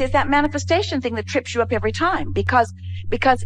it's that manifestation thing that trips you up every time. Because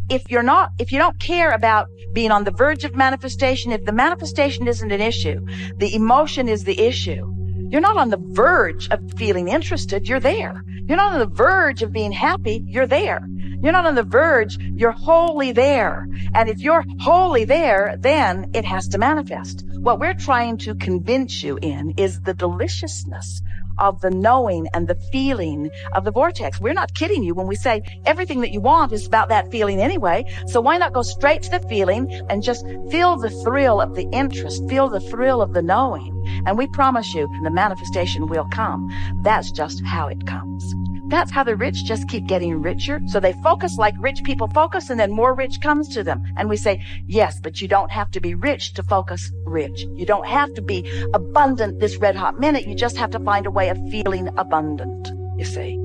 if you don't care about being on the verge of manifestation, if the manifestation isn't an issue, the emotion is the issue. You're not on the verge of feeling interested, you're there. You're not on the verge of being happy, you're there. You're not on the verge, you're wholly there. And if you're wholly there, then it has to manifest. What we're trying to convince you in is the deliciousness of the knowing and the feeling of the vortex. We're not kidding you when we say everything that you want is about that feeling anyway. So why not go straight to the feeling and just feel the thrill of the interest, feel the thrill of the knowing. And we promise you the manifestation will come. That's just how it comes. That's how the rich just keep getting richer. So they focus like rich people focus, and then more rich comes to them. And we say, yes, but you don't have to be rich to focus rich. You don't have to be abundant this red hot minute. You just have to find a way of feeling abundant, you see.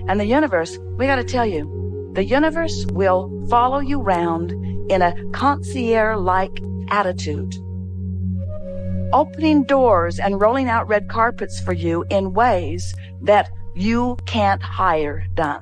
And the universe, we got to tell you, the universe will follow you round in a concierge-like attitude, opening doors and rolling out red carpets for you in ways that you can't hire done.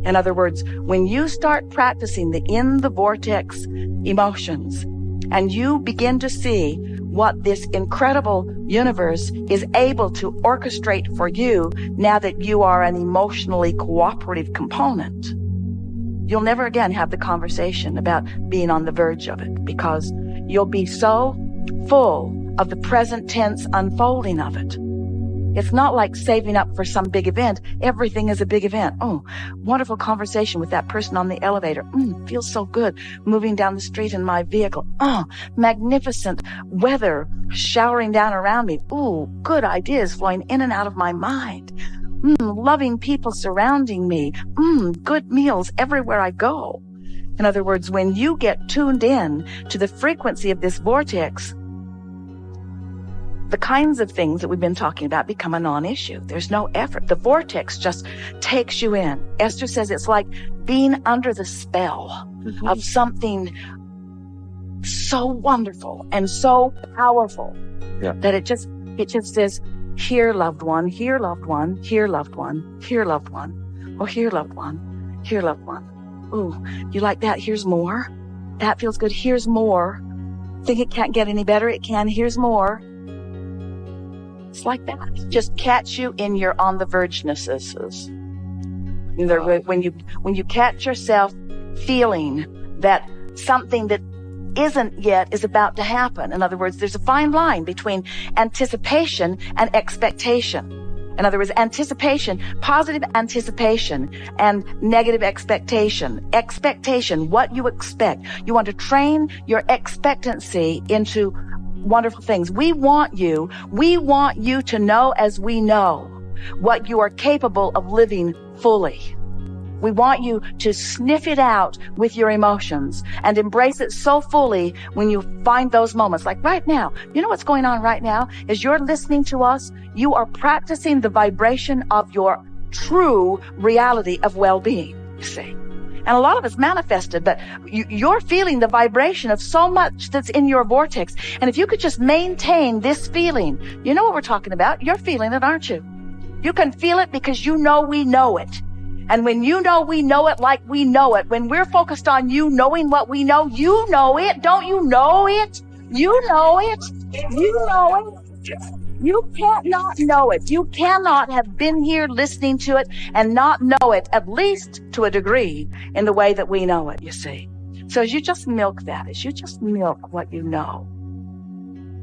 In other words, when you start practicing the in the vortex emotions and you begin to see what this incredible universe is able to orchestrate for you now that you are an emotionally cooperative component, you'll never again have the conversation about being on the verge of it, because you'll be so full of the present tense unfolding of it. It's not like saving up for some big event. Everything is a big event. Oh, wonderful conversation with that person on the elevator. Feels so good moving down the street in my vehicle. Oh, magnificent weather showering down around me. Ooh, good ideas flowing in and out of my mind. Loving people surrounding me. Good meals everywhere I go. In other words, when you get tuned in to the frequency of this vortex, the kinds of things that we've been talking about become a non-issue. There's no effort. The vortex just takes you in. Esther says it's like being under the spell of something so wonderful and so powerful that it just says, here, loved one, here, loved one, here, loved one, here, loved one, oh, here, loved one, here, loved one. Ooh, you like that? Here's more. That feels good. Here's more. Think it can't get any better? It can. Here's more. It's like that. Just catch you in your on the vergenesses. When you catch yourself feeling that something that isn't yet is about to happen. In other words, there's a fine line between anticipation and expectation. In other words, anticipation, positive anticipation, and negative expectation. Expectation, what you expect. You want to train your expectancy into wonderful things. We want you to know as we know what you are capable of living fully. We want you to sniff it out with your emotions and embrace it so fully when you find those moments. Like right now, you know what's going on right now is you're listening to us. You are practicing the vibration of your true reality of well-being, you see. And a lot of it's manifested, but you're feeling the vibration of so much that's in your vortex. And if you could just maintain this feeling, you know what we're talking about. You're feeling it, aren't you? You can feel it because you know we know it. And when you know we know it like we know it, when we're focused on you knowing what we know, you know it. Don't you know it? You know it. You know it. You can't not know it. You cannot have been here listening to it and not know it, at least to a degree, in the way that we know it, you see. So as you just milk that, as you just milk what you know,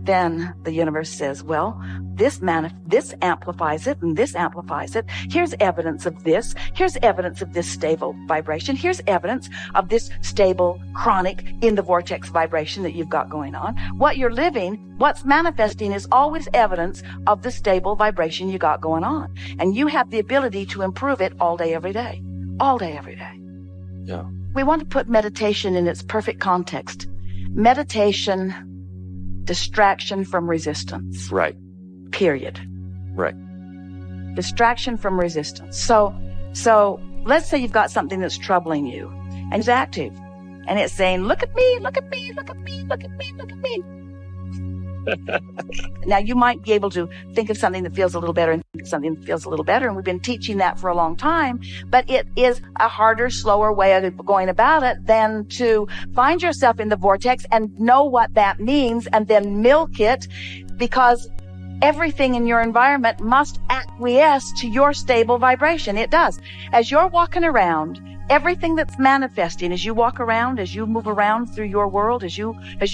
then the universe says, well, this amplifies it and this amplifies it. Here's evidence of this. Here's evidence of this stable vibration. Here's evidence of this stable, chronic, in the vortex vibration that you've got going on. What you're living, what's manifesting is always evidence of the stable vibration you got going on. And you have the ability to improve it all day, every day. All day, every day. Yeah. We want to put meditation in its perfect context. Meditation, distraction from resistance. Right. Period. Right. Distraction from resistance. So let's say you've got something that's troubling you and it's active and it's saying, look at me, look at me, look at me, look at me, look at me. Now, you might be able to think of something that feels a little better and think of something that feels a little better. And we've been teaching that for a long time, but it is a harder, slower way of going about it than to find yourself in the vortex and know what that means and then milk it, because everything in your environment must acquiesce to your stable vibration. It does. As you're walking around, everything that's manifesting as you walk around, as you move around through your world, as you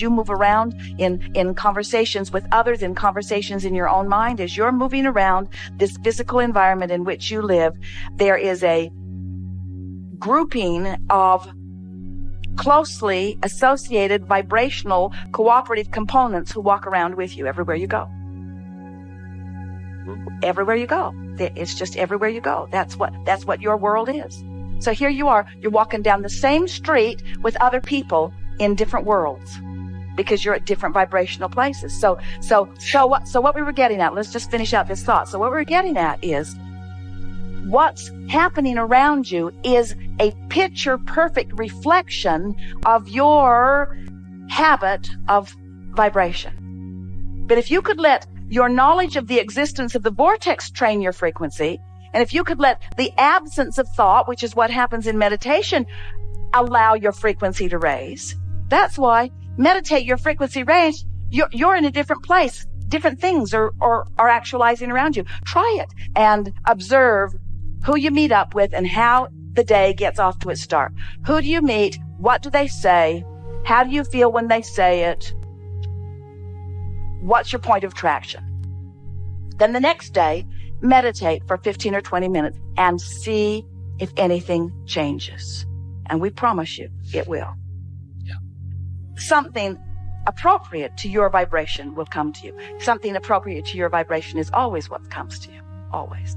move around in conversations with others, in conversations in your own mind, as you're moving around this physical environment in which you live, there is a grouping of closely associated vibrational cooperative components who walk around with you everywhere you go. Everywhere you go. It's just everywhere you go. That's what your world is. So here you are, you're walking down the same street with other people in different worlds because you're at different vibrational places. So what we were getting at, let's just finish out this thought. So what we were getting at is what's happening around you is a picture perfect reflection of your habit of vibration. But if you could let your knowledge of the existence of the vortex train your frequency, and if you could let the absence of thought, which is what happens in meditation, allow your frequency to raise. That's why meditate your frequency raise. You're in a different place. Different things are actualizing around you. Try it and observe who you meet up with and how the day gets off to its start. Who do you meet? What do they say? How do you feel when they say it? What's your point of traction? Then the next day, meditate for 15 or 20 minutes and see if anything changes. And we promise you it will. Yeah. Something appropriate to your vibration will come to you. Something appropriate to your vibration is always what comes to you. Always.